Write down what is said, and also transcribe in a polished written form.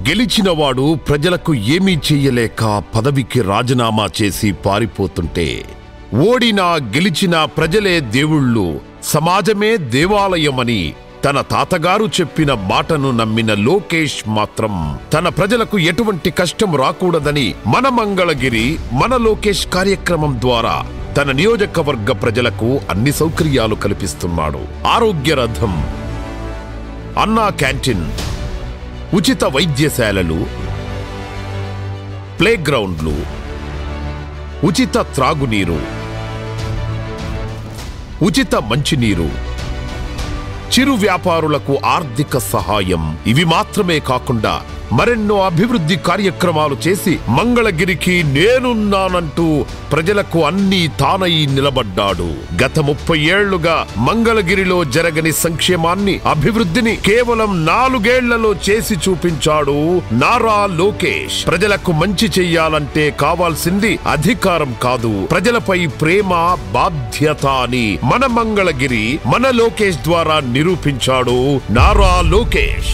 గెలిచినవాడు ప్రజలకు ఏమీ చెయ్యలేక పదవికి రాజీనామా చేసి పారిపోతుంటే, ఓడినా గెలిచినా ప్రజలే దేవుళ్ళు, సమాజమే దేవాలయమని తన తాతగారు చెప్పిన మాటను నమ్మిన లోకేష్ మాత్రం తన ప్రజలకు ఎటువంటి కష్టం రాకూడదని మన మంగళగిరి మన లోకేష్ కార్యక్రమం ద్వారా తన నియోజకవర్గ ప్రజలకు అన్ని సౌకర్యాలు కల్పిస్తున్నాడు. ఆరోగ్య రథం, అన్నా క్యాంటీన్, ఉచిత వైద్యశాలలు, ప్లే గ్రౌండ్లు, ఉచిత త్రాగునీరు, ఉచిత మంచినీరు, చిరు వ్యాపారులకు ఆర్థిక సహాయం, ఇవి మాత్రమే కాకుండా మరెన్నో అభివృద్ధి కార్యక్రమాలు చేసి మంగళగిరికి నేనున్నానంటూ ప్రజలకు అన్నీ తానై నిలబడ్డాడు. గత 30 ఏళ్లుగా మంగళగిరిలో జరగని సంక్షేమాన్ని, అభివృద్ధిని కేవలం 4 ఏళ్లలో చేసి చూపించాడు నారా లోకేష్. ప్రజలకు మంచి చెయ్యాలంటే కావాల్సింది అధికారం కాదు, ప్రజలపై ప్రేమ, బాధ్యత అని మన మంగళగిరి మన లోకేష్ ద్వారా నిరూపించాడు నారా లోకేష్.